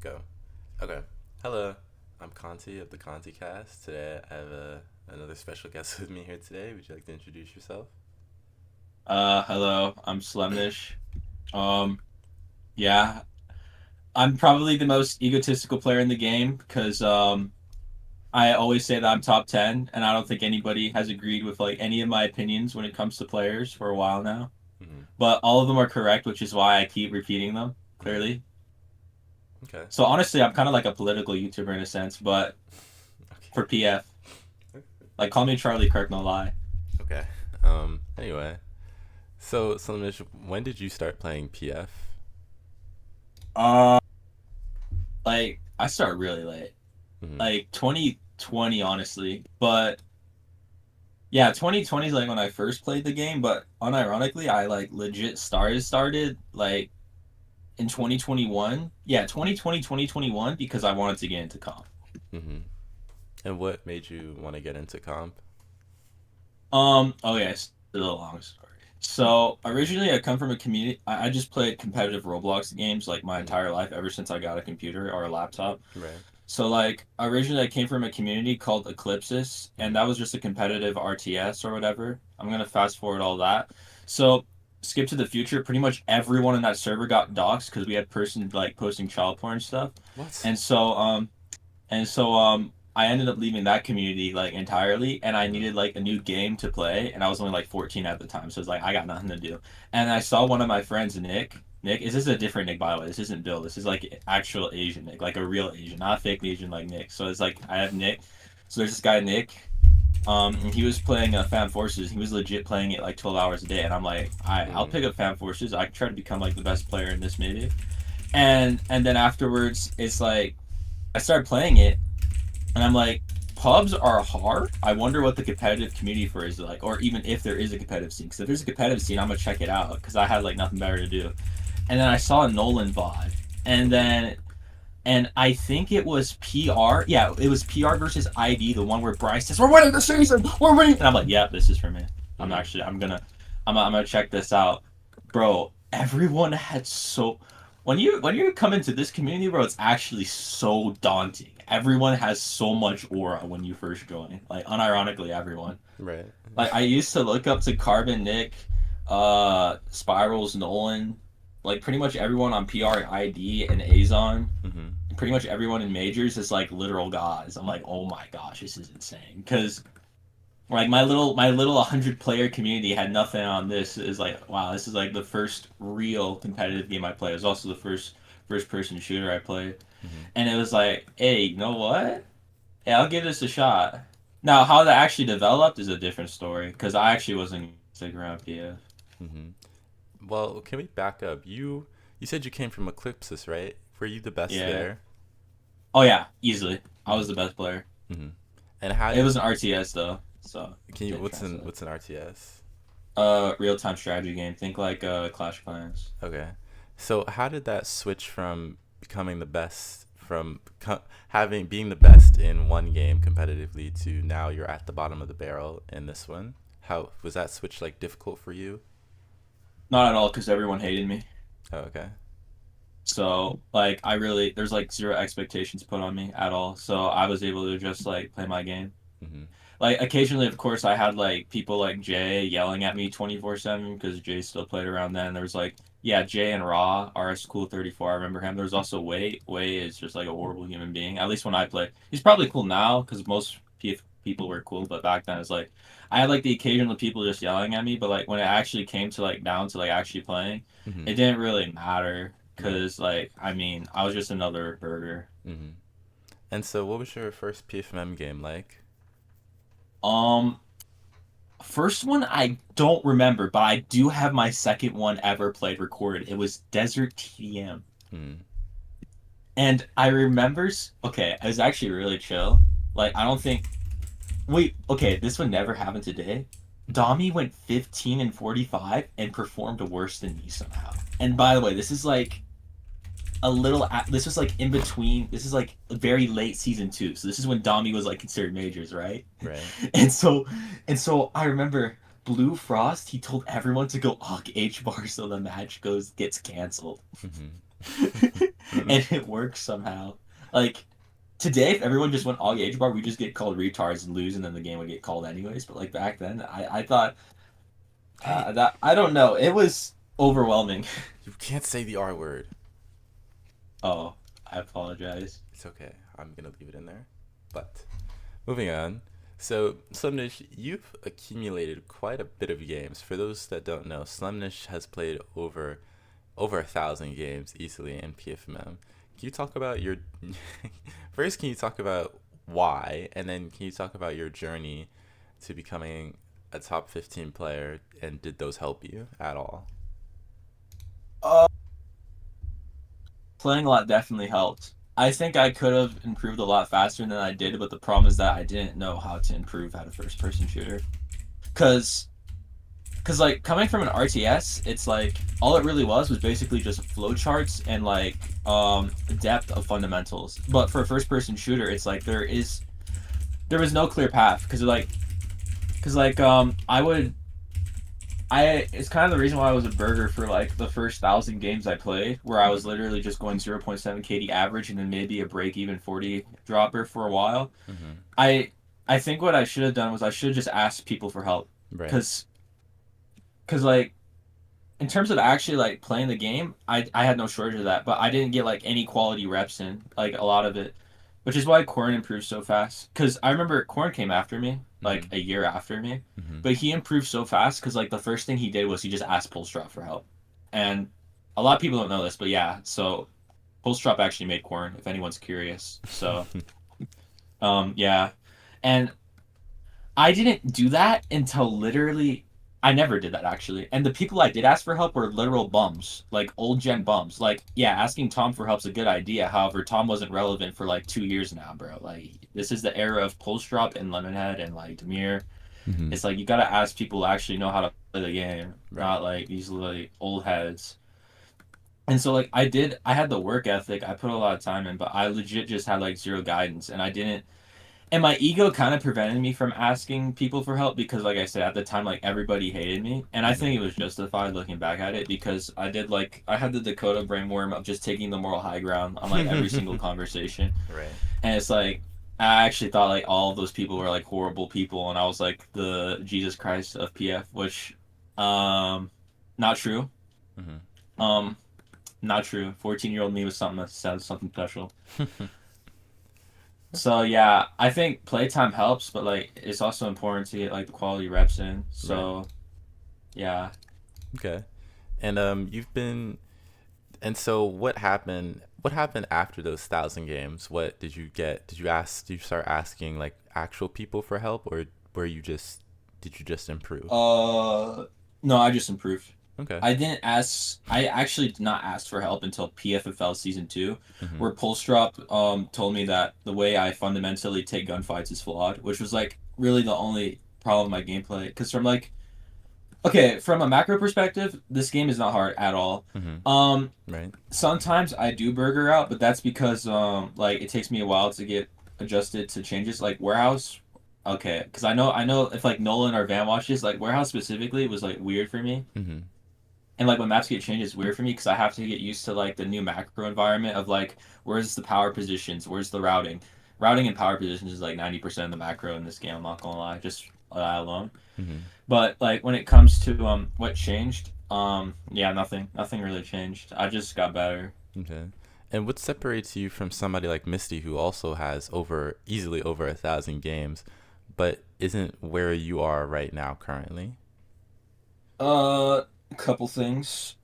Go. Okay. Hello. I'm Conti of the Conticast. Today I have another special guest with me here today. Would you like to introduce yourself? Hello, I'm Slemnish. Um, yeah, I'm probably the most egotistical player in the game because I always say that I'm top 10, and I don't think anybody has agreed with like any of my opinions when it comes to players for a while now. Mm-hmm. But all of them are correct, which is why I keep repeating them, Mm-hmm. clearly. Okay. So honestly, I'm kind of like a political YouTuber in a sense, but Okay. for PF. Like, call me Charlie Kirk, no lie. Okay. Anyway, so Slimnish, when did you start playing PF? Uh, like, I start really late. Mm-hmm. Like, 2020, honestly. But yeah, 2020 is like when I first played the game, but unironically, I like legit started like in 2021. Yeah, 2020, 2021 because I wanted to get into comp. Mm-hmm. And what made you want to get into comp? Okay, it's a long story. So originally, I come from a community. I just played competitive Roblox games like my Mm-hmm. entire life ever since I got a computer or a laptop. Right. So like originally, I came from a community called Eclipsis, and Mm-hmm. that was just a competitive RTS or whatever. I'm gonna fast forward all that. So skip to the future. Pretty much everyone in that server got doxxed because we had person like posting child porn stuff, What? and so I ended up leaving that community like entirely, and I Mm-hmm. needed like a new game to play, and I was only like 14 at the time, so it's like I got nothing to do. And I saw one of my friends, Nick. Nick, is this a different Nick by the way? This isn't Bill. This is like actual Asian Nick, like a real Asian, not a fake Asian like Nick. So it's like I have Nick. So there's this guy Nick. And he was playing Fan Forces. He was legit playing it like 12 hours a day, and I'm like, I'll Mm-hmm. pick up Fan Forces. I can try to become like the best player in this maybe. And then afterwards, it's like I started playing it, and I'm like, pubs are hard. I wonder what the competitive community for is like, or even if there is a competitive scene. Because if there's a competitive scene, I'm gonna check it out because I had like nothing better to do. And then I saw a Nolan VOD, and Mm-hmm. then and I think it was PR. Yeah, it was PR versus ID, the one where Bryce says, "We're winning the season. We're winning." And I'm like, "Yeah, this is for me. Mm-hmm. I'm gonna check this out, bro." Everyone had so when you come into this community, bro, it's actually so daunting. Everyone has so much aura when you first join. Like, unironically, everyone. Right. Like, I used to look up to Carbon Nick, Spirals Nolan, like pretty much everyone on PR ID and Azon, Mm-hmm. pretty much everyone in majors is like literal gods. I'm like, oh my gosh, this is insane. Because like my little 100 player community had nothing on this. Is like, wow, this is like the first real competitive game I played. It was also the first person shooter I played, Mm-hmm. and it was like, hey, you know what? Yeah, I'll give this a shot. Now, how that actually developed is a different story because I actually wasn't sticking around PF. Mm-hmm. Well, can we back up? You said you came from Eclipsis, right? Were you the best Yeah. there? Oh yeah, easily. I was Mm-hmm. the best player. Mm-hmm. And how It did was an RTS though, so can you didn't translate. what's an RTS? Real time strategy game. Think like Clash of Clans. Okay. So how did that switch from becoming the best from having being the best in one game competitively to now you're at the bottom of the barrel in this one? How was that switch like difficult for you? Not at all, because everyone hated me. Oh, okay. So like I really there's like zero expectations put on me at all. So I was able to just like play my game. Mhm. Like occasionally, of course, I had like people like Jay yelling at me 24/7 because Jay still played around then. There was like, yeah, Jay and Raw, RS Cool 34. I remember him. There was also Wei. Wei is just like a horrible human being. At least when I play, he's probably cool now because most people were cool. But back then, it's like I had like the occasional people just yelling at me. But like when it actually came to like down to like actually playing, Mhm. it didn't really matter Right. because like I mean I was just another burger. Mhm. And so what was your first PFMM game like? Um, First one I don't remember, but I do have my second one ever played recorded. It was Desert TDM. Mhm. And I remember, okay, it was actually really chill. Like, I don't think, wait, okay, this would never happen today. Dami went 15 and 45 and performed worse than me somehow. And by the way, this is like this was like in between, this is like very late season two. So this is when Dami was like considered majors, right? Right. And so I remember Blue Frost, he told everyone to go H bar so the match gets canceled. Mhm. Mm-mm. and it works somehow. Like today, if everyone just went all age bar, we just get called retards and lose, and then the game would get called anyways. But like back then, I thought Hey, that I don't know, it was overwhelming. you can't say the R word. Oh, I apologize. It's okay. I'm gonna leave it in there. But moving on. So, Slemnish, you've accumulated quite a bit of games. For those that don't know, Slemnish has played over 1,000 games easily in PFMM. Can you talk about your first? Can you talk about why, and then can you talk about your journey to becoming a top 15 player, and did those help you at all? Uh, Playing a lot definitely helped. I think I could have improved a lot faster than I did, but the problem is that I didn't know how to improve at a first person shooter. Cause Cause like coming from an RTS, it's like all it really was basically just flowcharts and like depth of fundamentals. But for a first person shooter, it's like there was no clear path because like I would I it's kind of the reason why I was a burger for like the first 1,000 games I played, where I was Mm-hmm. literally just going 0.7 KD average and then maybe a break even 40 dropper for a while. Mm-hmm. I I think what I should have done was I should have just asked people for help, Right. because like in terms of actually like playing the game, I had no shortage of that, but I didn't get like any quality reps in, like a lot of it, which is why Corn improved so fast. Because I remember Corn came after me, Mm-hmm. like a year after me, Mm-hmm. but he improved so fast because like the first thing he did was he just asked Pulstrop for help, and a lot of people don't know this, but yeah, so Pulstrop actually made Corn, if anyone's curious. So yeah, and I didn't do that until literally. I never did that actually. And the people I did ask for help were literal bums, like old gen bums. Like, yeah, asking Tom for help's a good idea. However, Tom wasn't relevant for like 2 years now, bro. Like, this is the era of Pulstrop and Lemonhead and like Demir. Mm-hmm. It's like you gotta ask people who actually know how to play the game, Right. not like these like old heads. And so like I had the work ethic. I put a lot of time in, but I legit just had like zero guidance, and I didn't and my ego kind of prevented me from asking people for help because like I said at the time, like everybody hated me, and I Mm-hmm. think it was justified looking back at it, because I had the Dakota brainworm of just taking the moral high ground on like every single conversation. Right. And it's like I actually thought like all of those people were like horrible people, and I was like the Jesus Christ of PF, which um not true. Mm-hmm. um Not true. 14-year-old me was something that said something special. So yeah, I think playtime helps, but like it's also important to get like the quality reps in. Right. So yeah. Okay. And you've been and so what happened? What happened after those 1,000 games? What did you get? Did you ask? Did you start asking like actual people for help, or were you just did you just improve? Uh, no, I just improved. Okay. I didn't ask. I actually did not ask for help until PFFL season 2, Mm-hmm. where Pulstrop told me that the way I fundamentally take gunfights is flawed, which was like really the only problem with my gameplay. Because from like okay, from a macro perspective, this game is not hard at all. Mm-hmm. Um, Right. Sometimes I do burger out, but that's because like it takes me a while to get adjusted to changes like warehouse. Okay, because I know if like Nolan or Van watches, like warehouse specifically was like weird for me, Mm-hmm. and like when maps get changed, it's weird for me because I have to get used to like the new macro environment of like where's the power positions, where's the routing and power positions is like 90% of the macro in this game. I'm not gonna lie, just that alone. Mm-hmm. But like when it comes to what changed, yeah, nothing really changed. I just got better. Okay. And what separates you from somebody like Misty, who also has easily over 1,000 games, but isn't where you are right now currently? A couple things.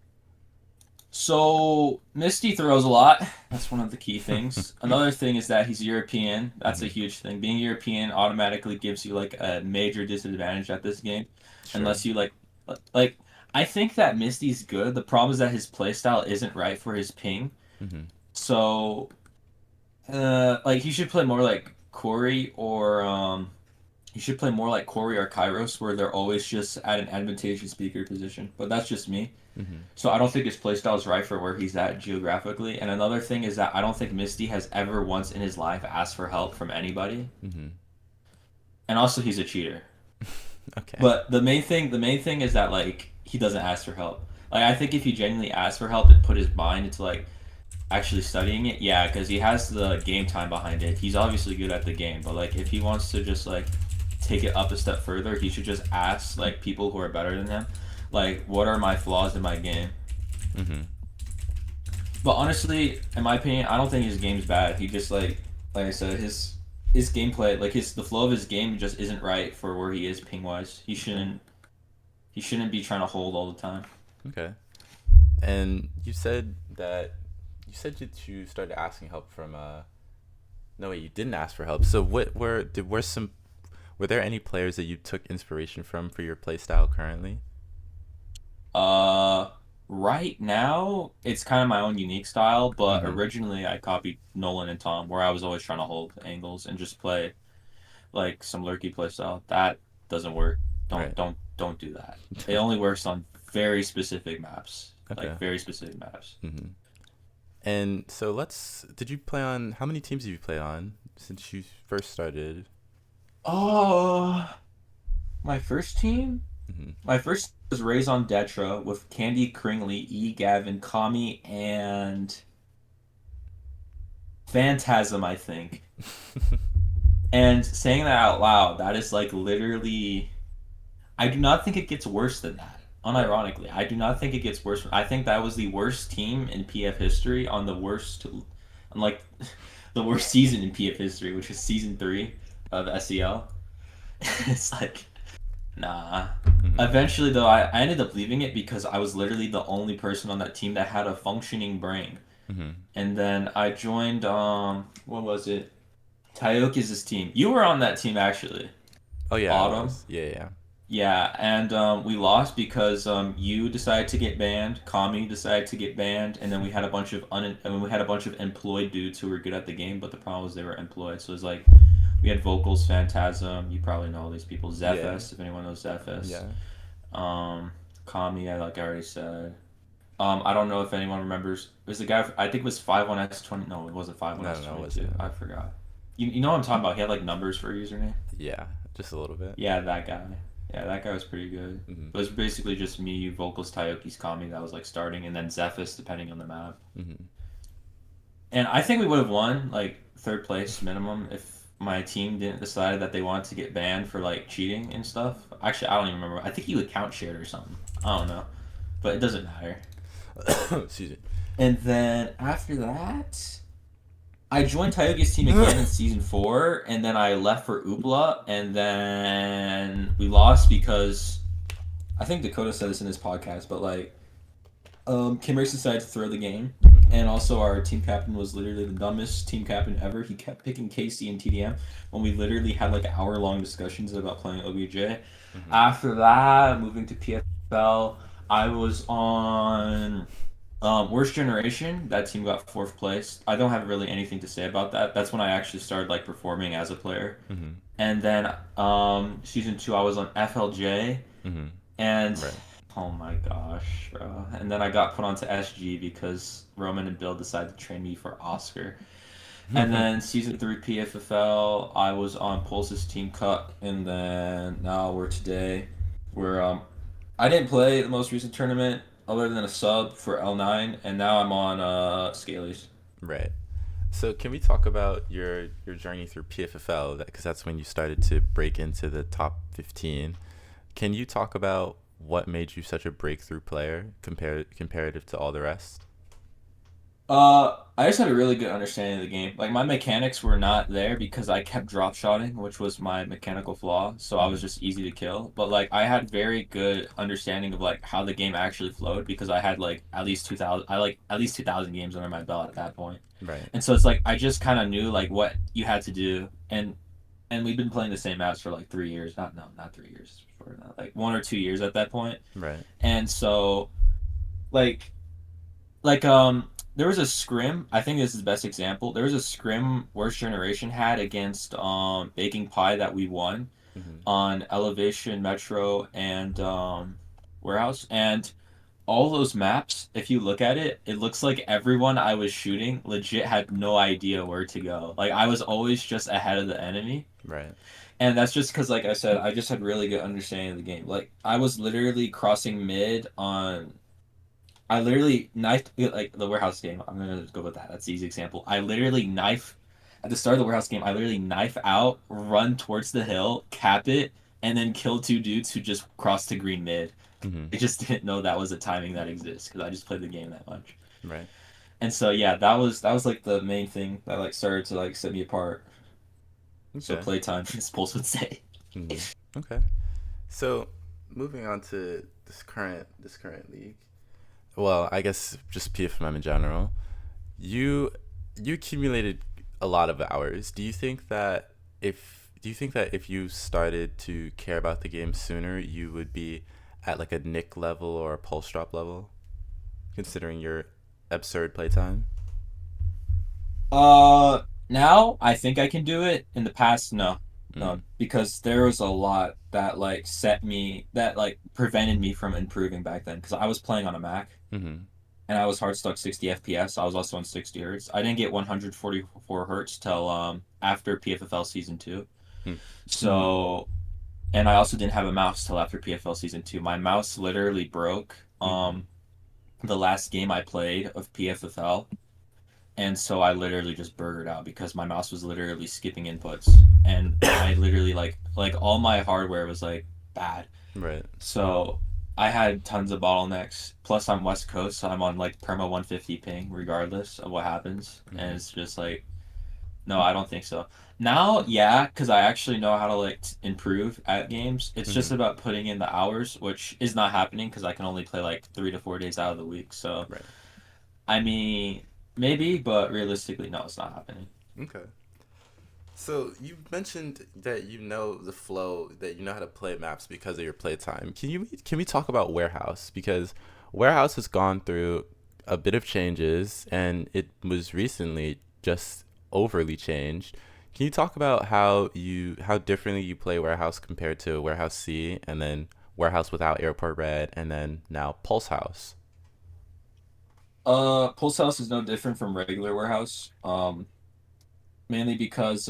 So Misty throws a lot. That's one of the key things. Another thing is that he's European. That's a Mm-hmm. huge thing. Being European automatically gives you like a major disadvantage at this game, Sure. unless you like. I think that Misty's good. The problem is that his playstyle isn't right for his ping. Mm-hmm. So like he should play more like Corey or he should play more like Corey or Kairos, where they're always just at an advantageous speaker position. But that's just me. Mm-hmm. So I don't think his playstyle is right for where he's at geographically. And another thing is that I don't think Misty has ever once in his life asked for help from anybody. Mm-hmm. And also he's a cheater. Okay. But the main thing is that like he doesn't ask for help. Like I think if he genuinely asked for help and put his mind into like actually studying it, yeah, because he has the game time behind it. He's obviously good at the game, but like if he wants to just like take it up a step further, he should just ask like people who are better than him, like what are my flaws in my game. Mm-hmm. But honestly, in my opinion, I don't think his game's bad. He just like I said, his gameplay, like his the flow of his game just isn't right for where he is ping wise. Okay. He shouldn't be trying to hold all the time. Okay. And you said that you started asking help from no wait, you didn't ask for help. So were there any players that you took inspiration from for your play style currently? Uh, right now it's kind of my own unique style, but Mm-hmm. originally I copied Nolan and Tom, where I was always trying to hold angles and just play like some lurky play style. That doesn't work. Right. Don't do that. It only works on very specific maps, Okay. like very specific maps. Mm-hmm. And so did you play on, how many teams have you played on since you first started? Oh, my first team? Mm-hmm. My first was Raison Detra with Candy Kringley, E. Gavin, Kami, and Phantasm, I think. And saying that out loud, that is like literally. I do not think it gets worse than that. Right. Unironically, I do not think it gets worse. I think that was the worst team in PF history on like, the worst season in PF history, which is season 3 of SEL. It's like, nah. Mm-hmm. Eventually, though, I ended up leaving it because I was literally the only person on that team that had a functioning brain. Mm-hmm. And then I joined, what was it? Tayoki's team. You were on that team actually. Oh yeah, I Autumn. was. Yeah, yeah. Yeah, and we lost because you decided to get banned, Kami decided to get banned, and then we had a bunch of employed dudes who were good at the game, but the problem was they were employed. So it's like we had Vocals, Phantasm, you probably know all these people, Yeah. Zephyrus, if anyone knows Zephyrus. Yeah. Um, Kami, I already said. I don't know if anyone remembers. There's a guy. I think it was 51S20. No, it wasn't No, no, it 51S22. wasn't. I forgot. You know what I'm talking about? He had like numbers for a username. Yeah, just a little bit. Yeah, that guy. Yeah, that guy was pretty good. Mm-hmm. It was basically just me, Vocals, Tayoki's Kami that was like starting, and then Zephys depending on the map. Mm-hmm. And I think we would have won like third place minimum if my team didn't decide that they wanted to get banned for like cheating and stuff. Actually, I don't even remember. I think you account shared or something. I don't know, but it doesn't matter. Excuse me. And then after that, I joined Tayoki's team again in season 4, and then I left for Oopla, and then we lost because I think Dakota said this in his podcast, but like Kim Race decided to throw the game, and also our team captain was literally the dumbest team captain ever. He kept picking KC and TDM when we literally had like hour long discussions about playing OBJ. Mm-hmm. After that, moving to PFL, I was on Worst Generation. That team got 4th place. I don't have really anything to say about that. That's when I actually started like performing as a player. Mm-hmm. And then season 2, I was on FLJ, Mm-hmm. and Right. oh my gosh, bro. And then I got put onto SG because Roman and Bill decided to train me for Oscar. And then season 3 PFFL, I was on Pulse's team cut, and then now we're today. We're I didn't play the most recent tournament other than a sub for L9, and now I'm on Scalies. Right. So can we talk about your journey through PFFL? Because that's when you started to break into the top 15. Can you talk about what made you such a breakthrough player comparative to all the rest? I just had a really good understanding of the game. Like my mechanics were not there because I kept drop shotting, which was my mechanical flaw. So I was Mm-hmm. just easy to kill. But like I had very good understanding of like how the game actually flowed because I had like at least 2,000. I like at least 2,000 games under my belt at that point. Right. And so it's like I just kind of knew like what you had to do, and we've been playing the same maps for like 3 years. Not no, not 3 years. For like 1 or 2 years at that point. Right. And so like there was a scrim. I think this is the best example. There was a scrim Worst Generation had against Baking Pie that we won Mm-hmm. on Elevation, Metro, and Warehouse. And all those maps, if you look at it, it looks like everyone I was shooting legit had no idea where to go. Like I was always just ahead of the enemy. Right. And that's just because, like I said, I just had really good understanding of the game. Like I was literally crossing mid on I literally knifed like the warehouse game. I'm gonna go with that. That's the easy example. I literally knife at the start of the warehouse game. I literally knife out, run towards the hill, cap it, and then kill two dudes who just crossed to green mid. Mm-hmm. I just didn't know that was a timing that exists because I just played the game that much. Right. And so yeah, that was like the main thing that like started to like set me apart. So Okay. playtime, as Pulse would say. Mm-hmm. Okay. So moving on to this current league. Well, I guess just PFMM in general. You you accumulated a lot of hours. Do you think that if you started to care about the game sooner, you would be at like a Nick level or a Pulse Drop level, considering your absurd playtime? Now I think I can do it. In the past, no, Mm. no, because there was a lot that like that like prevented me from improving back then. Because I was playing on a Mac Mm-hmm. and I was hard stuck 60 FPS. I was also on 60 hertz. I didn't get 144 hertz till after PFFL season two. Mm. So and I also didn't have a mouse till after PFL season two. My mouse literally broke. Mm-hmm. The last game I played of PFFL. And so I literally just burgered out because my mouse was literally skipping inputs, and I literally like all my hardware was like bad. Right. So I had tons of bottlenecks. Plus I'm West Coast, so I'm on like perma 150 ping regardless of what happens, and Mm-hmm. it's just like no, I don't think so. Now, yeah, because I actually know how to like improve at games. It's just Mm-hmm. about putting in the hours, which is not happening because I can only play like 3 to 4 days out of the week. So Right. I mean, maybe, but realistically, no, it's not happening. Okay. So you mentioned that you know the flow, that you know how to play maps because of your playtime. Can we talk about Warehouse, because Warehouse has gone through a bit of changes and it was recently just overly changed. Can you talk about how differently you play Warehouse compared to Warehouse C, and then Warehouse without Airport Red, and then now Pulse House? Pulse House is no different from regular warehouse. Mainly because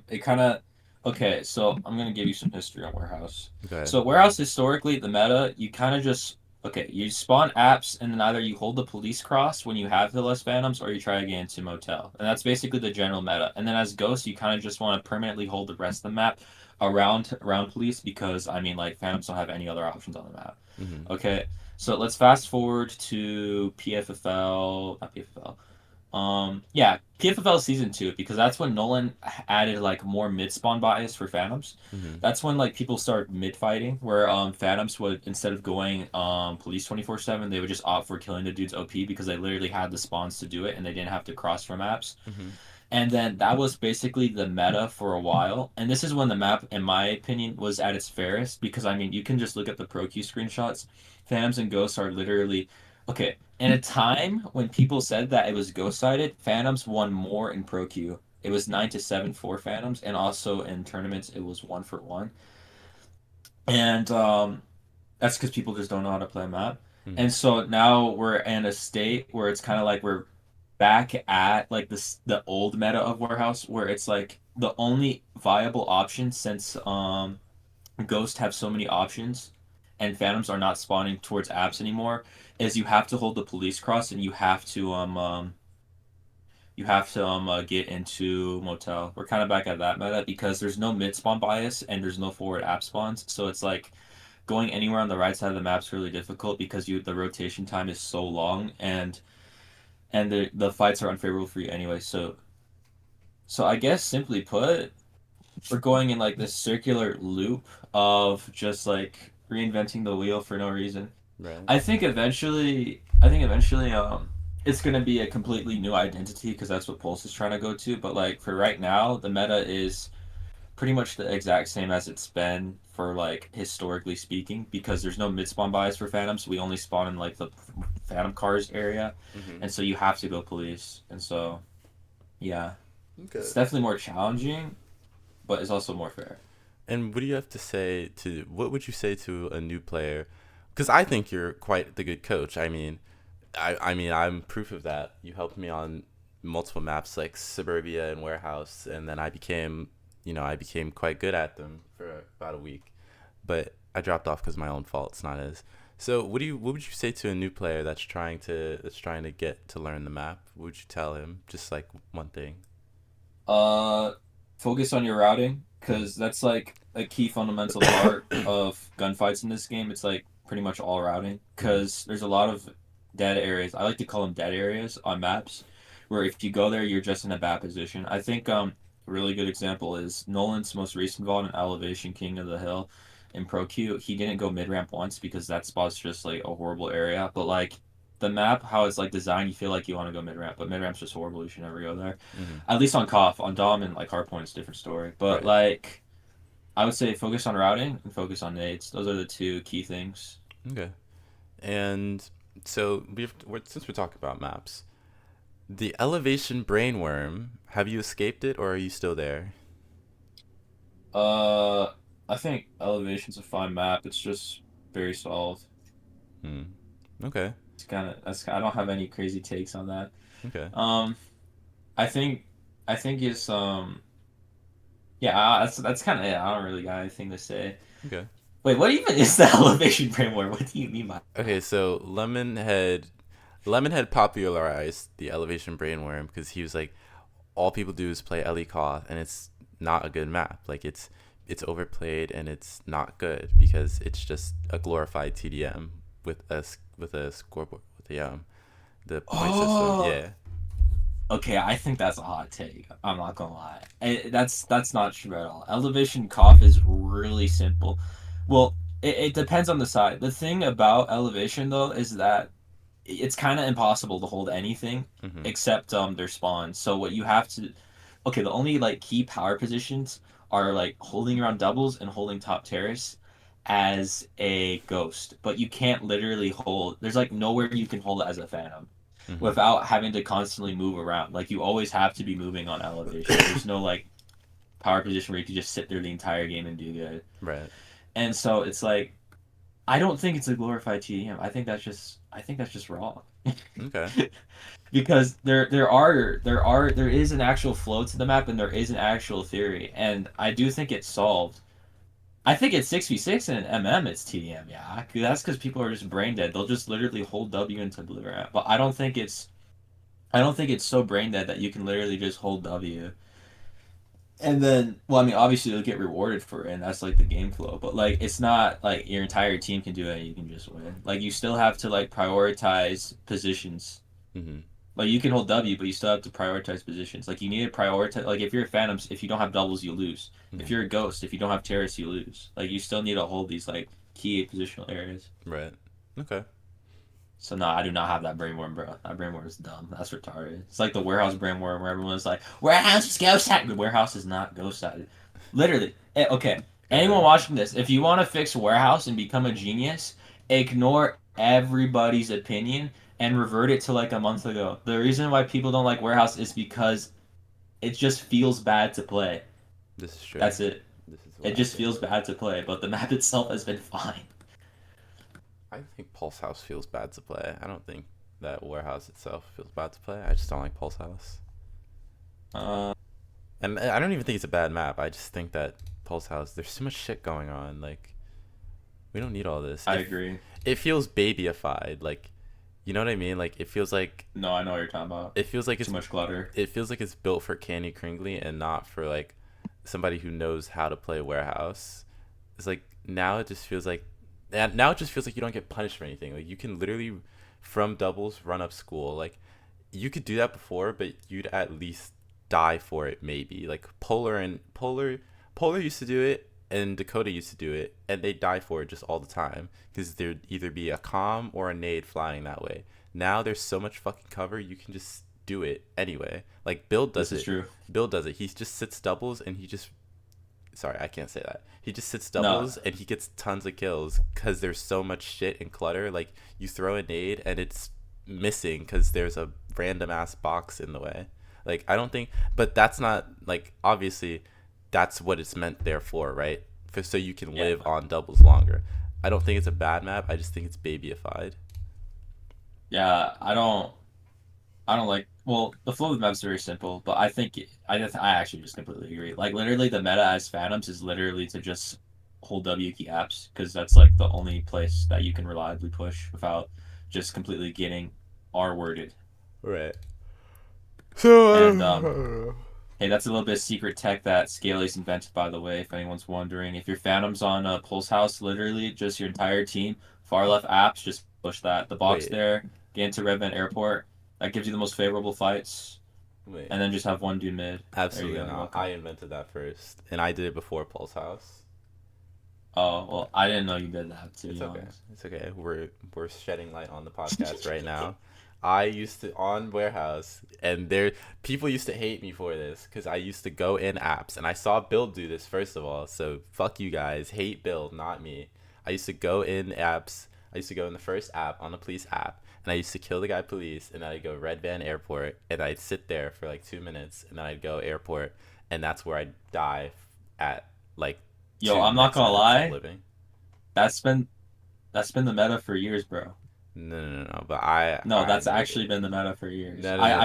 it kind of okay. So I'm gonna give you some history on warehouse. Okay. So warehouse historically, the meta, you kind of just okay. You spawn apps, and then either you hold the police cross when you have the less phantoms, or you try to get into motel, and that's basically the general meta. And then as ghost, you kind of just want to permanently hold the rest of the map around police because I mean like phantoms don't have any other options on the map. Mm-hmm. Okay, so let's fast forward to PFFL, not PFFL. Yeah, PFFL season two because that's when Nolan added like more mid spawn bias for Phantoms. Mm-hmm. That's when like people start mid fighting where Phantoms would instead of going police 24/7 they would just opt for killing the dude's OP because they literally had the spawns to do it and they didn't have to cross from maps. Mm-hmm. And then that was basically the meta for a while. And this is when the map, in my opinion, was at its fairest because I mean, you can just look at the Pro Q screenshots. Phantoms and Ghosts are literally okay. In a time when people said that it was ghost sided, Phantoms won more in Pro Q. It was 9-7 for Phantoms, and also in tournaments it was 1-1. And that's because people just don't know how to play a map. Mm-hmm. And so now we're in a state where it's kind of like we're back at like the old meta of Warehouse where it's like the only viable option since Ghost have so many options and Phantoms are not spawning towards apps anymore is you have to hold the police cross and you have to get into motel. We're kind of back at that meta because there's no mid spawn bias and there's no forward app spawns. So it's like going anywhere on the right side of the map's really difficult because the rotation time is so long and the fights are unfavorable for you anyway. So I guess simply put, we're going in like this circular loop of just like reinventing the wheel for no reason. Right. I think eventually it's gonna be a completely new identity because that's what Pulse is trying to go to. But like for right now, the meta is pretty much the exact same as it's been for like historically speaking because there's no mid spawn bias for phantoms. We only spawn in like the phantom cars area, Mm-hmm. and so you have to go police. And so yeah, Okay. it's definitely more challenging, but it's also more fair. And what would you say to a new player? Because I think you're quite the good coach. I mean, I'm proof of that. You helped me on multiple maps like Suburbia and Warehouse, and then I became quite good at them for about a week. But I dropped off because of my own fault. It's not as So what would you say to a new player that's trying to get to learn the map? What would you tell him? Just like one thing. Uh, Focus on your routing because that's like a key fundamental part of gunfights in this game. It's like pretty much all routing Mm-hmm. because there's a lot of dead areas. I like to call them dead areas on maps where if you go there, you're just in a bad position. I think a really good example is Nolan's most recent VOD in Elevation King of the Hill in Pro Q. He didn't go mid ramp once because that spot's just like a horrible area. But like the map, how it's like designed, you feel like you want to go mid ramp, but mid ramp's just horrible. You should never go there. Mm-hmm. At least on Koff, on Dom and like Hardpoint, it's a different story. But Right. like, I would say focus on routing and focus on nades. Those are the two key things. Okay. And so since we're talking about maps, the elevation brainworm. Have you escaped it, or are you still there? Uh, I think Elevation's a fine map. It's just very solved. Hmm. Okay. It's kind of that's I don't have any crazy takes on that. Okay. Um, I think I think it's yeah, that's kind of it. I don't really got anything to say. Okay. Wait, what even is the Elevation framework? What do you mean by Okay. that? So Lemon had popularized the elevation brainworm because he was like, all people do is play Ellie Koth, and it's not a good map. Like it's overplayed and it's not good because it's just a glorified TDM with a scoreboard with the point system. Oh, Yeah. okay, I think that's a hot take. I'm not gonna lie. That's not true at all. Elevation cough is really simple. Well, it depends on the side. The thing about elevation though is that it's kind of impossible to hold anything Mhm. except their spawns. So what you have to okay, the only like key power positions are like holding around doubles and holding top terrace as a ghost, but you can't literally hold. There's like nowhere you can hold it as a phantom Mhm. without having to constantly move around. Like you always have to be moving on elevation. There's no like power position where you can just sit there the entire game and do good. Right. And so it's like I don't think it's a glorified TDM. I think that's just wrong. Okay. Because there is an actual flow to the map and there is an actual theory and I do think it's solved. I think it's 6v6 and MM it's TDM, yeah. That's because people are just brain dead. They'll just literally hold W into deliver. But I don't think it's so brain dead that you can literally just hold W. And then, well, I mean, obviously you'll get rewarded for it, and that's like the game flow. But like, it's not like your entire team can do it, and you can just win. Like, you still have to like prioritize positions. Mhm. Like, you can hold W, but you still have to prioritize positions. Like, you need to prioritize. Like, if you're a Phantoms, if you don't have doubles, you lose. If Mhm. you're a Ghost, if you don't have terrace, you lose. Like, you still need to hold these like key positional areas. Right. Okay. So no, I do not have that brainworm, bro. That brainworm is dumb. That's retarded. It's like the warehouse brainworm where everyone's like, "Warehouse is ghost sided." The warehouse is not ghost sided. Literally. Okay. Anyone Okay. watching this, if you want to fix warehouse and become a genius, ignore everybody's opinion and revert it to like a month ago. The reason why people don't like warehouse is because it just feels bad to play. This is true. That's it. This is It what I just think. feels bad to play, but the map itself has been fine. I think Pulse House feels bad to play. I don't think that Warehouse itself feels bad to play. I just don't like Pulse House. Uh, And I don't even think it's a bad map. I just think that Pulse House, there's too much shit going on. Like, we don't need all this. I If agree. it feels babyified, like, you know what I mean? Like, No, I know what you're talking about. it feels like Too it's much clutter. it feels like it's built for Candy Kringley and not for like somebody who knows how to play Warehouse. It's like now it just feels like you don't get punished for anything. Like you can literally from doubles run up school. Like you could do that before, but you'd at least die for it maybe. Like Polar used to do it and Dakota used to do it and they die for it just all the time because there'd either be a calm or a nade flying that way. Now there's so much fucking cover, you can just do it anyway. Like Bill does This is it. true. Bill does it. He just sits doubles and he just sorry, I can't say that. He just sits No, doubles and he gets tons of kills because there's so much shit and clutter. Like you throw a nade and it's missing because there's a random ass box in the way. Like I don't think, but that's not like obviously that's what it's meant there for, right? For so you can yeah, live on doubles longer. I don't think it's a bad map. I just think it's babyified. yeah. I don't like. Well, the flow of the map's very simple, but I think I actually just completely agree. Like literally, the meta as Phantoms is literally to just hold W key apps because that's like the only place that you can reliably push without just completely getting R worded. Right. And So hey, that's a little bit of secret tech that Scaly's invented, by the way, if anyone's wondering. If your Phantom's on Pulse House, literally just your entire team, far left apps, just push that. The box wait, there, get into Red Van Airport. That gives you the most favorable fights. wait. And then just have one dude mid. There you Absolutely go, you're not. I welcome. invented that first, and I did it before Pulse House. Oh, well, I didn't know you did that, to It's be okay. honest. It's okay. We're shedding light on the podcast right now. I used to on Warehouse, and there people used to hate me for this because I used to go in apps, and I saw Build do this first of all. So fuck you guys. Hate Build, not me. I used to go in apps. I used to go in the first app on the police app, and I used to kill the guy police, and then I'd go Red Van Airport, and I'd sit there for like 2 minutes, and then I'd go airport, and that's where I'd die at like Yo, two I'm not next gonna minutes of lie. living. That's been that's been the meta for years, bro. No, no, no, no. But I No, I that's made it. actually been the meta for years. No, no, no.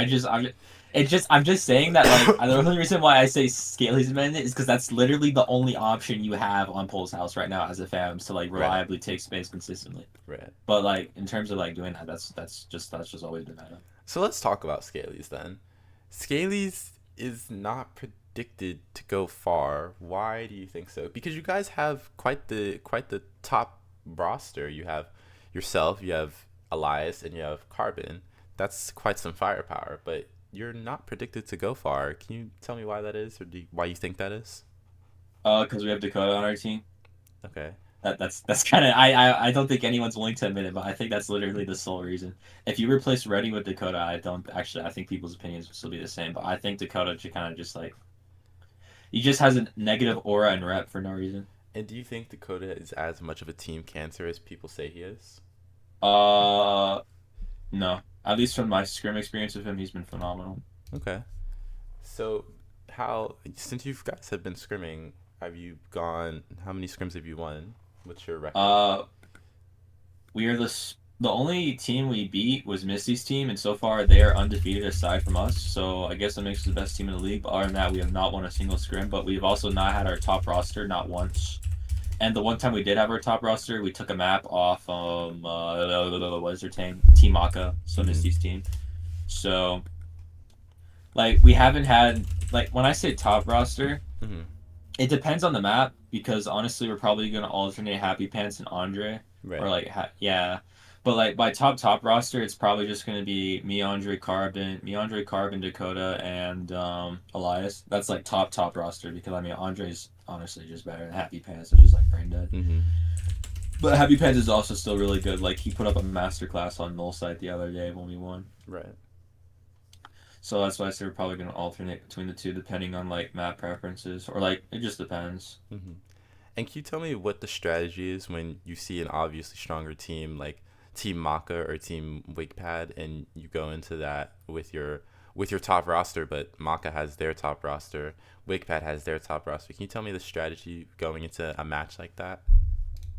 I'm just saying that like the only reason why I say Scaly's amendment is because that's literally the only option you have on Pulse House right now as a fam to like Right, reliably take space consistently. right. But like in terms of like doing that, that's just always been meta. So let's talk about Scalies then. Scalies is not predicted to go far. Why do you think so? Because you guys have quite the top roster. You have yourself, you have Elias, and you have Carbon. That's quite some firepower, but you're not predicted to go far. Can you tell me why that is, or why you think that is? Because we have Dakota on our team. Okay. That's kind of I don't think anyone's willing to admit it, but I think that's literally the sole reason. If you replace Redding with Dakota, I don't actually. I think people's opinions will still be the same, but I think Dakota should kind of just like he just has a negative aura and rep for no reason. And do you think Dakota is as much of a team cancer as people say he is? Uh, no. At least from my scrim experience with him, he's been phenomenal. Okay. So, how since you guys have been scrimming, have you gone? How many scrims have you won? What's your record? Uh, we are the only team we beat was Misty's team, and so far they are undefeated aside from us. So I guess that makes us the best team in the league. But other than that, we have not won a single scrim. But we've also not had our top roster not once. And the one time we did have our top roster, we took a map off what is their team? Team Maka, so Mm-hmm. Misty's team. So like we haven't had like when I say top roster, Mm-hmm. it depends on the map because honestly, we're probably gonna alternate Happy Pants and Andre, or Right. like yeah, but like by top roster, it's probably just gonna be me, Andre, Carbon, Dakota, and Elias. That's like top roster because I mean Andre's honestly just better than Happy Pants, which is like brain dead. Mm-hmm. But Happy Pants is also still really good. Like he put up a masterclass on Null Site the other day when we won. Right. So that's why I say we're probably gonna alternate between the two depending on like map preferences or like it just depends. Mm-hmm. And can you tell me what the strategy is when you see an obviously stronger team like Team Maka or Team Wigpad, and you go into that with your top roster, but Maka has their top roster, Wigpad has their top roster. Can you tell me the strategy going into a match like that?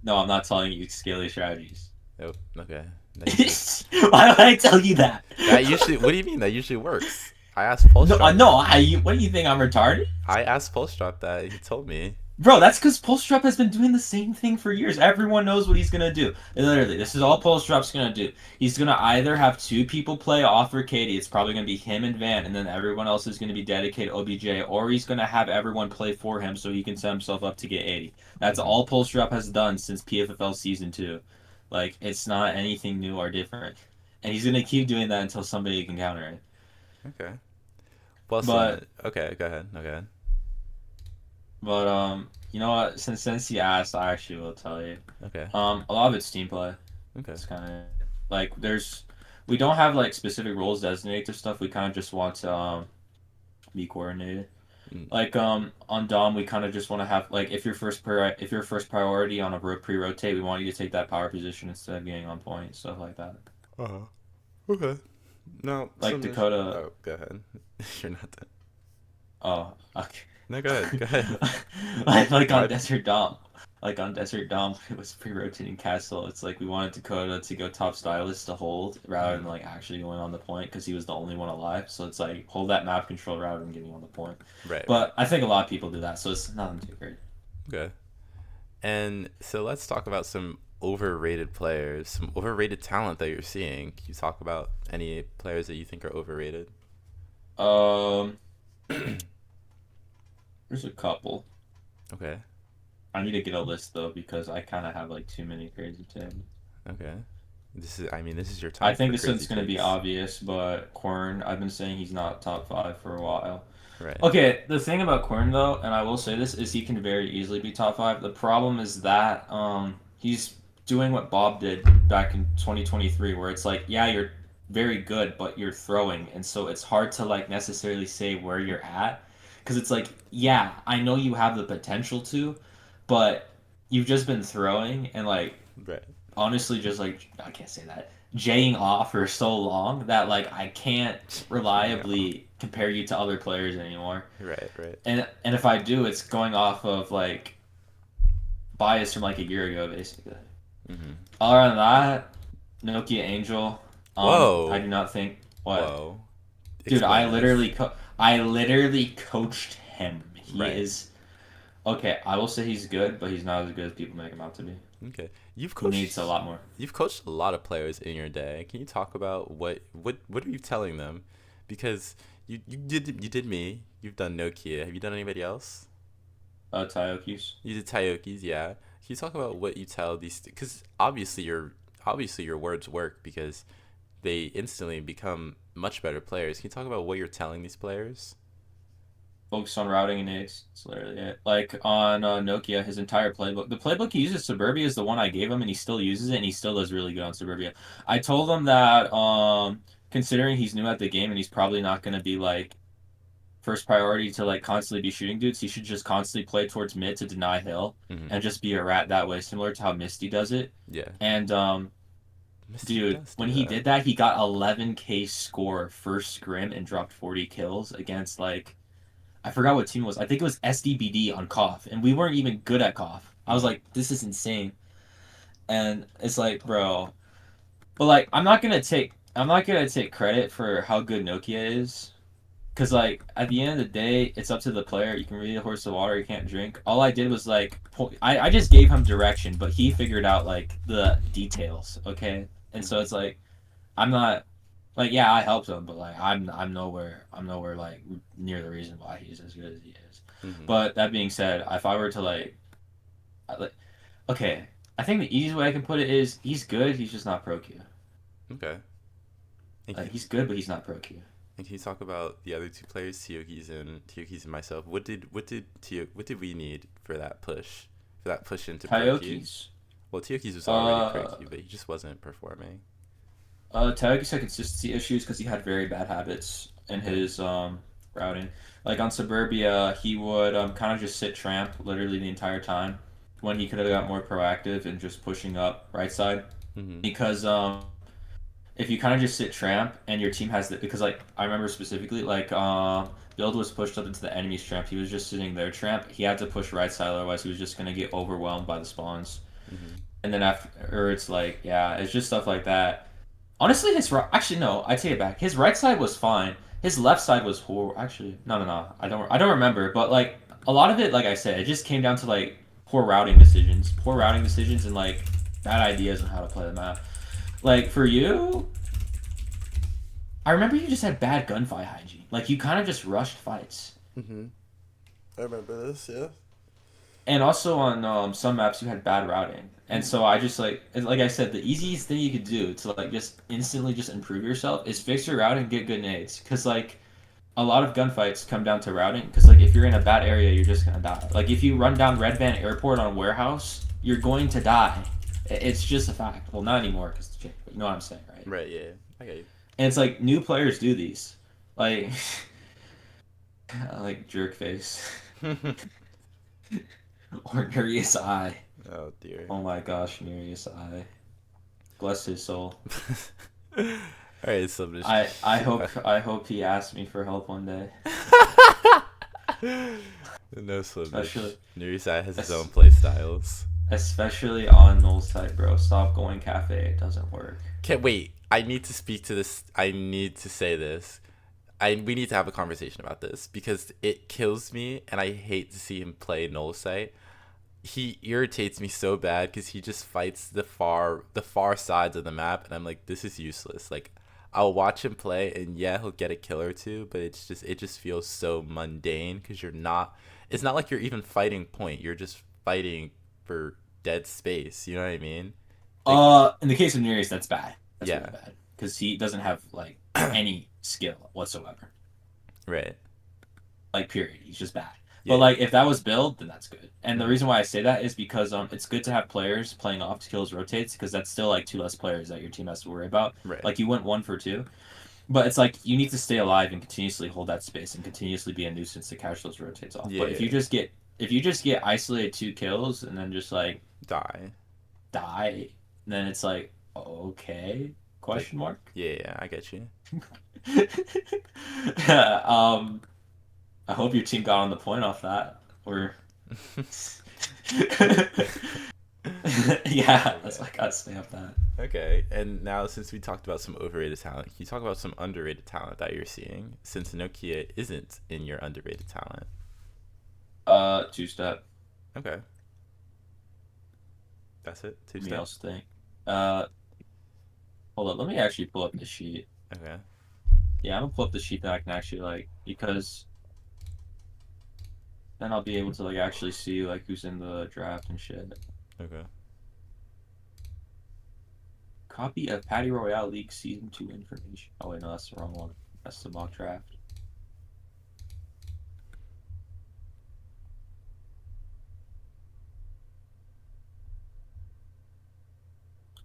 No, I'm not telling you scaly strategies. Oh, okay. That usually Why would I tell you that? that usually. What do you mean? That usually works. I asked Pulse No, Drop. no. What do you think? I'm retarded, I asked Pulse Drop that. He told me. bro? That's because Pulse has been doing the same thing for years. Everyone knows what he's gonna do. Literally, this is all Pulse gonna do. He's gonna either have two people play off for Katie. It's probably gonna be him and Van, and then everyone else is gonna be dedicated OBJ, or he's gonna have everyone play for him so he can set himself up to get 80. That's Hmm. all Pulse has done since PFFL season 2. Like it's not anything new or different, and he's gonna keep doing that until somebody can counter it. Okay. Well, But okay, go ahead. No, go ahead. you know what? Since you asked, I actually will tell you. Okay. A lot of it's team play. Okay. It's kind of like we don't have like specific roles designated to stuff. We kind of just want to be coordinated. Mm. Like on Dom, we kind of just want to have like if your first priority on a pre-rotate, we want you to take that power position instead of getting on point, stuff like that. Uh-huh. Okay. No, Like Slemnish. Dakota. Oh, go ahead. You're not done. Oh, okay. No, go ahead. Go ahead. like on My. Desert Dom. Like on Desert Dom, it was pre-rotating Castle. It's like we wanted Dakota to go top stylist to hold rather than like actually going on the point because he was the only one alive. So it's like hold that map control rather than getting on the point. Right, right. But I think a lot of people do that, so it's nothing too great. Okay. And so let's talk about some overrated players, some overrated talent that you're seeing. Can you talk about any players that you think are overrated? Um, there's a couple. Okay. I need to get a list though because I kind of have like too many crazy takes. Okay. This is your I time think for this crazy one's gonna be takes. obvious, but Quern, I've been saying he's not top five for a while. Right. Okay, the thing about Quern though, and I will say this, is he can very easily be top five. The problem is that he's doing what Bob did back in 2023, where it's like, yeah, you're very good, but you're throwing, and so it's hard to like necessarily say where you're at, because it's like, yeah, I know you have the potential to, but you've just been throwing, and like Right. honestly just like I can't say that jaying off for so long that like I can't Yeah. reliably compare you to other players anymore. Right. Right. And if I do, it's going off of like bias from like a year ago, basically. Mm-hmm. Other than that, Nokia Angel, I Whoa. do not think what, Whoa. dude. Explain this. I literally coached him. He Right. is okay. I will say he's good, but he's not as good as people make him out to be. Okay. He needs a lot more. You've coached a lot of players in your day. Can you talk about what are you telling them? Because you did me. You've done Nokia. Have you done anybody else? Taokis. You did Taoki's, yeah. Can you talk about what you tell these? Because obviously your words work because they instantly become much better players. Can you talk about what you're telling these players? Focus on routing and aids. That's literally it. Like on Nokia, his entire playbook. The playbook he uses Suburbia is the one I gave him, and he still uses it, and he still does really good on Suburbia. I told him that considering he's new at the game and he's probably not going to be like first priority to like constantly be shooting dudes, he should just constantly play towards mid to deny hill Mm-hmm. and just be a rat that way, similar to how Misty does it. Yeah, And Misty dude, does when do he that. did that, he got 11K score first scrim and dropped 40 kills against like I forgot what team it was. I think it was SDBD on Koff, and we weren't even good at Koff. I was Mm-hmm. like, this is insane. And it's like, bro, but like, I'm not gonna take credit for how good Nokia is, because like at the end of the day, it's up to the player. You can read a horse of water, you can't drink. All I did was like, I just gave him direction, but he figured out like the details. Okay, and so Mm-hmm. it's like, I'm not like yeah, I helped him, but like I'm nowhere like near the reason why he's as good as he is. Mm-hmm. But that being said, if I were to like okay, I think the easiest way I can put it is he's good, he's just not pro Q. Okay. And can, Like he's good, but he's not pro Q. and can you talk about the other two players, Tioki's and myself? What did we need for that push into pro queue? Tayokis. Well, Tioki's was already pro Uh, queue, but he just wasn't performing. Tayokis had consistency issues because he had very bad habits in Okay. his routing. Like on Suburbia, he would kind of just sit tramp literally the entire time when he could have got more proactive and just pushing up right side. Mm-hmm. Because if you kind of just sit tramp and your team has the because like I remember specifically like Build was pushed up into the enemy's tramp. He was just sitting there tramp. He had to push right side otherwise he was just gonna get overwhelmed by the spawns. Mm-hmm. And then after or it's like yeah, it's just stuff like that. Honestly, his right actually no, I take it back. His right side was fine. His left side was horrible. Actually, no. I don't remember. But like a lot of it, like I said, it just came down to like poor routing decisions, and like bad ideas on how to play the map. Like for you, I remember you just had bad gunfight hygiene. Like you kind of just rushed fights. Mm-hmm. I remember this, yeah. And also on some maps you had bad routing. And so I just like I said, the easiest thing you could do to like just instantly just improve yourself is fix your routing and get good nades. Cause like a lot of gunfights come down to routing. Cause like if you're in a bad area, you're just gonna die. Like if you run down Red Van Airport on Warehouse, you're going to die. It's just a fact. Well, not anymore because but you know what I'm saying, right? Right, yeah. I get you. And it's like new players do these, like like jerk face or Nurius Eye. Oh dear. Oh my gosh, Nurius Eye. Bless his soul. All right, Slemnish. I hope he asks me for help one day. No Slemnish. Especially Nuri has his own es- play styles. especially on Null's type, bro. Stop going cafe. It doesn't work. Can't wait. I need to speak to this. I need to say this. We need to have a conversation about this because it kills me, and I hate to see him play null site. he irritates me so bad because he just fights the far sides of the map, and I'm like, this is useless. Like, I'll watch him play, and yeah, he'll get a kill or two, but it just feels so mundane because you're not. It's not like you're even fighting point. You're just fighting for dead space. You know what I mean? Like, In the case of Nereus, that's bad. That's really yeah, bad because he doesn't have like any skill whatsoever. right, Like period. He's just bad. But yeah, like if that was build, then that's good. And the mm-hmm. reason why I say that is because it's good to have players playing off to kills rotates because that's still like two less players that your team has to worry about. Right, Like you went 1 for 2, but it's like you need to stay alive and continuously hold that space and continuously be a nuisance to catch those rotates off. But yeah, if you just get isolated 2 kills and then just like die. die, then it's like okay Like, question mark. yeah, yeah, I get you. um, I hope your team got on the point off that. Or yeah, that's Okay. like gotta stay up that. Okay, and now since we talked about some overrated talent, can you talk about some underrated talent that you're seeing? Since Nokia isn't in your underrated talent. 2 step. Okay, that's it. Two Let me step. else think. Uh, hold up. Let me actually pull up the sheet. Okay. Yeah, I'm gonna pull up the sheet that I can actually like because then I'll be able to like actually see like who's in the draft and shit. Okay. Copy of Patty Royale League Season 2 information. Oh wait, no, that's the wrong one. That's the mock draft.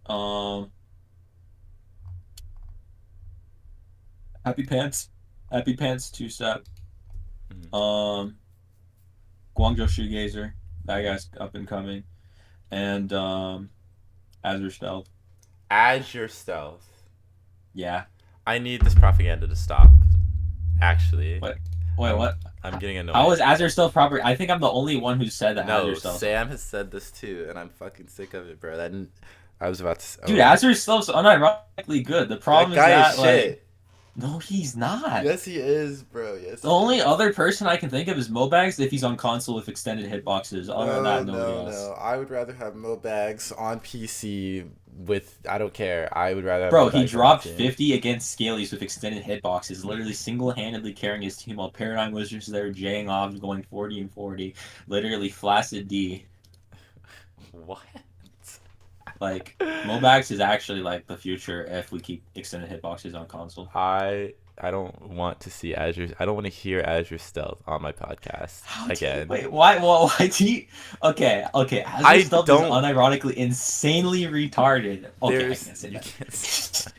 Um, Happy Pants, Happy Pants 2 step. Mhm. Um, Guangzhou Shoegazer, that guy's up and coming, and Azure Stealth. Azure Stealth. Yeah. I need this propaganda to stop. Actually, Wait, wait, I'm what? I'm getting How annoyed. is Azure Stealth proper? I think I'm the only one who said that Azure No, Stealth. Sam has said this too, and I'm fucking sick of it, bro. I was about to. Dude, Azure Stealth's unironically good. The That problem is guy is that like, shit. no, he's not. Yes, he is, bro. Yes, The he only is. other person I can think of is Mobags if he's on console with extended hitboxes. Other than No, that, nobody no, else. no. I would rather have Mobags on PC with. I don't care. I would rather have Bro, he Mobags on my dropped team. 50 against Scalies with extended hitboxes, literally single-handedly carrying his team while Paradigm was just there jaying off, going 40 and 40. Literally flaccid D. What? Like, Mobags is actually like the future if we keep extended hitboxes on console. I don't want to see Azure. I don't want to hear Azure Stealth on my podcast How do you again. wait? Why? Well, why do you? Okay, okay. Azure I Stealth is don't. unironically insanely retarded. Okay, I There's can't say you that. can't say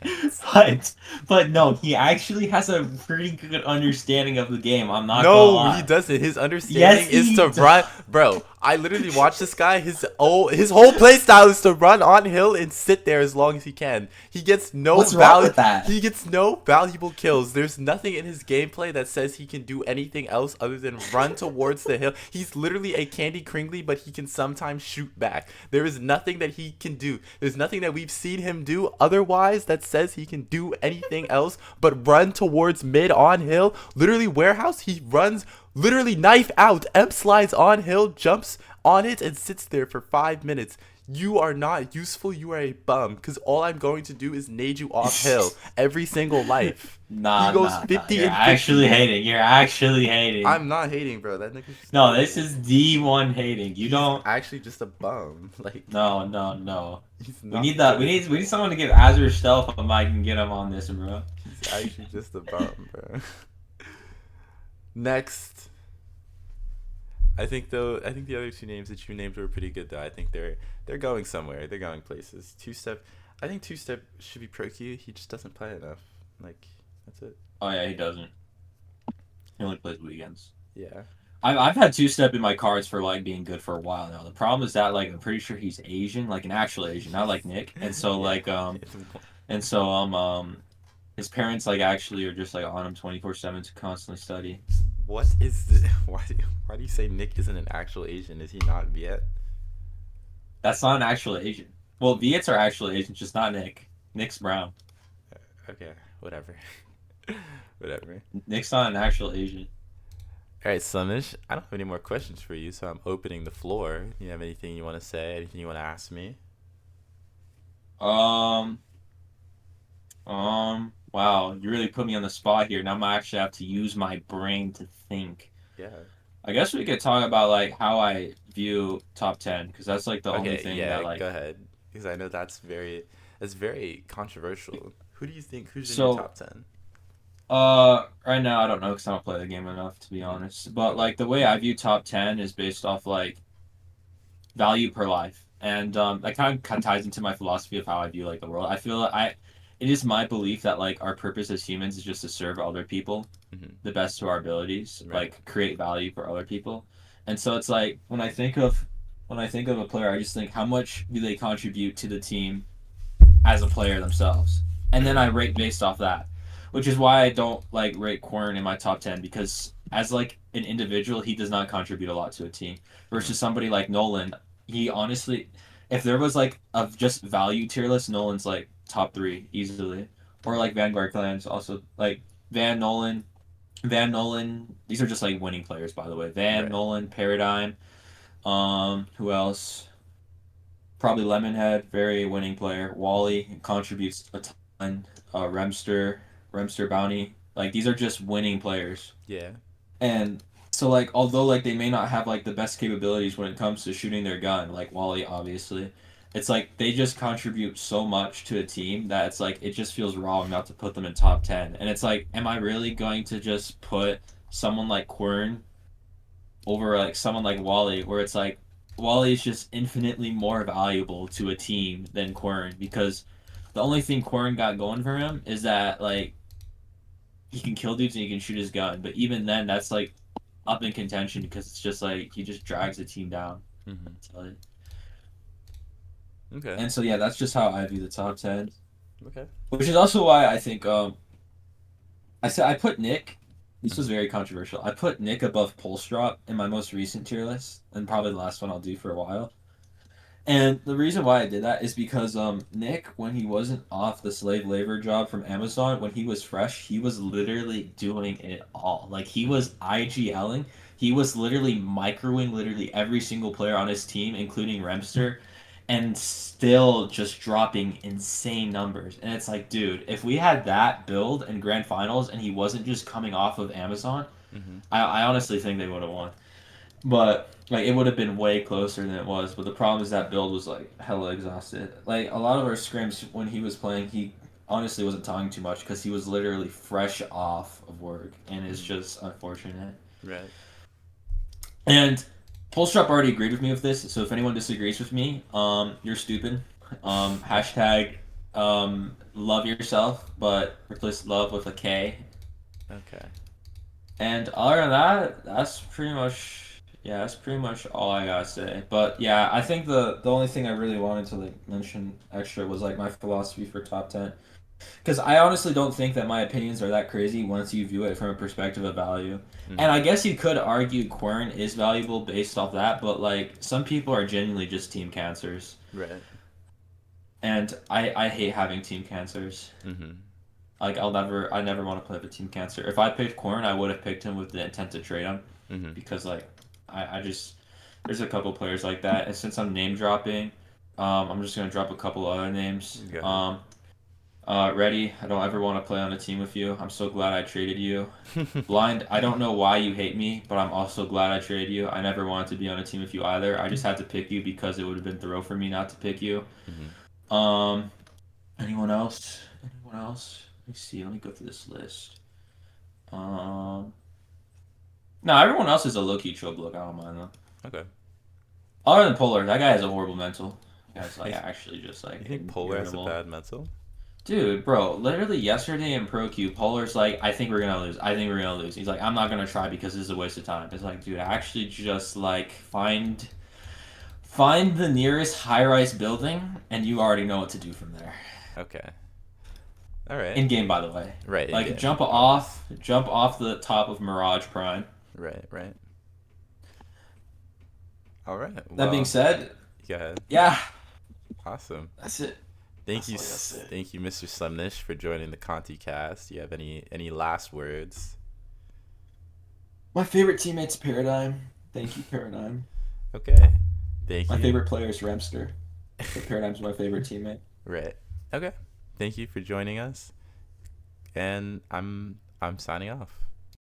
but no, he actually has a pretty good understanding of the game. I'm not gonna No, he lie. doesn't. His Yes, understanding is he to run, does. bro. I literally watched this guy. His whole play style is to run on hill and sit there as long as he can. He gets no What's wrong value. with that? He gets no valuable kills. There's nothing in his gameplay that says he can do anything else other than run towards the hill. He's literally a Candy Kringley, but he can sometimes shoot back. There is nothing that he can do. There's nothing that we've seen him do otherwise that says he can do anything else but run towards mid on hill. Literally warehouse, he runs literally knife out. M slides on hill, jumps on it, and sits there for 5 minutes. You are not useful. You are a bum. Because all I'm going to do is nade you off hill every single life. He Nah, goes nah, nah. 50 You're and actually 50. hating. You're actually hating. I'm not hating, bro. That nigga's just No, this old. is D1 hating. You He's don't. actually just a bum. Like, No, no, no. he's We not need that. good. We need someone to give Azure Stealth a mic and get him on this, bro. He's actually just a bum, bro. Next. I think the other two names that you named were pretty good though. I think they're going somewhere. They're going places. Two step. I think two step should be pro Q. He just doesn't play enough. Like, that's it. Oh yeah, he doesn't. He only plays weekends. Yeah. I've had 2 step in my cards for like being good for a while now. The problem is that like I'm pretty sure he's Asian, like an actual Asian, not like Nick. And so Yeah. like and so his parents like actually are just like on him 24/7 to constantly study. What is the why do you say Nick isn't an actual Asian? Is he not Viet? That's not an actual Asian. Well, Viets are actual Asians, just not Nick. Nick's brown. Okay, whatever. Whatever. Nick's not an actual Asian. All right, Slemnish, I don't have any more questions for you, so I'm opening the floor. You have anything you want to say? Anything you want to ask me? Um, wow, you really put me on the spot here. Now I'm gonna actually have to use my brain to think. Yeah. I guess we could talk about like how I view top 10 because that's like the only Okay, thing that yeah, go like ahead. Because I know that's very controversial. Who do you think, who's in your so top 10? right now I don't know because I don't play the game enough to be Hmm. honest. But Okay. like the way I view top 10 is based off like value per life, and that kind of ties into my philosophy of how I view like the world. I feel it is my belief that like our purpose as humans is just to serve other people Hmm. the best to our abilities, Right. like create value for other people. And so it's like when I think of a player, I just think how much do they contribute to the team as a player themselves, and then I Right. rate based off that, which is why I don't like rate Quern in my top 10 because as like an individual, he does not contribute a lot to a team Hmm. versus somebody like Nolan. He honestly, if there was like a just value tier list, Nolan's like top three easily, or like Vanguard Clans also like Van Nolan. Van Nolan, these are just like winning players, by the way. Van Right. Nolan, Paradigm. Who else? Probably Lemonhead, very winning player. Wally contributes a ton. Remster Bounty. Like these are just winning players. Yeah. And so like although like they may not have like the best capabilities when it comes to shooting their gun, like Wally obviously, it's like they just contribute so much to a team that it's like it just feels wrong not to put them in top 10. And it's like am I really going to just put someone like Quern over like someone like Wally, where it's like Wally is just infinitely more valuable to a team than Quern because the only thing Quern got going for him is that like he can kill dudes and he can shoot his gun, but even then that's like up in contention because it's just like he just drags the team down. Hmm. So, Okay. and so yeah, that's just how I view the top 10, Okay. which is also why I think I said I put Nick. This was Hmm. very controversial. I put Nick above Polstrop in my most recent tier list, and probably the last one I'll do for a while. And the reason why I did that is because Nick, when he wasn't off the slave labor job from Amazon, when he was fresh, he was literally doing it all. Like he Hmm. was IGLing, he was literally microing literally every single player on his team, including Remster, and still just dropping insane numbers. And it's like, dude, if we had that build in grand finals and he wasn't just coming off of Amazon, Hmm. I honestly think they would have won. But like it would have been way closer than it was. But the problem is that build was like hella exhausted. Like a lot of our scrims when he was playing, he honestly wasn't talking too much because he was literally fresh off of work, and it's Hmm. just unfortunate. Right. And Polstrop already agreed with me with this, so if anyone disagrees with me, you're stupid. Hashtag love yourself, but replace love with a K. Okay. And other than that, that's pretty much that's pretty much all I gotta say. But yeah, I think the only thing I really wanted to like mention extra was like my philosophy for top 10. Because I honestly don't think that my opinions are that crazy once you view it from a perspective of value. And Hmm. I guess you could argue Quern is valuable based off that, but like some people are genuinely just team cancers. Right. And I hate having team cancers. Hmm. Like I never want to play with a team cancer. If I picked Quern, I would have picked him with the intent to trade him Hmm. because like I just there's a couple players like that. And since I'm name dropping, I'm just gonna drop a couple other names. Go ahead. Ready? I don't ever want to play on a team with you. I'm so glad I traded you. Blind, I don't know why you hate me, but I'm also glad I traded you. I never wanted to be on a team with you either. I just had to pick you because it would have been throw for me not to pick you. Hmm. Um, anyone else? Anyone else? Let me see. Let me go through this list. Um, no, everyone else is a low key trope look. I don't mind them. Okay. Other than Polar, that guy has a horrible mental. That guy's like you actually just like think Polar has a irritable. bad mental? Dude, bro, literally yesterday in Pro Q, Polar's like, I think we're gonna lose. I think we're gonna lose. He's like, I'm not gonna try because this is a waste of time. It's like, dude, actually just like find the nearest high rise building and you already know what to do from there. Okay. All right. In game, by the way. Right. In Like game, obvious. jump off the top of Mirage Prime. Right. Right. All right. That being Well, said, go ahead. yeah, Awesome. that's it. Thank That's you, all I gotta say. thank you, Mr. Slemnish, for joining the Conticast. Do you have any last words? My favorite teammate's Paradigm. Thank you, Paradigm. Okay. Thank My you. favorite player is Remster, but Paradigm's my favorite teammate. Right. Okay. Thank you for joining us. And I'm signing off.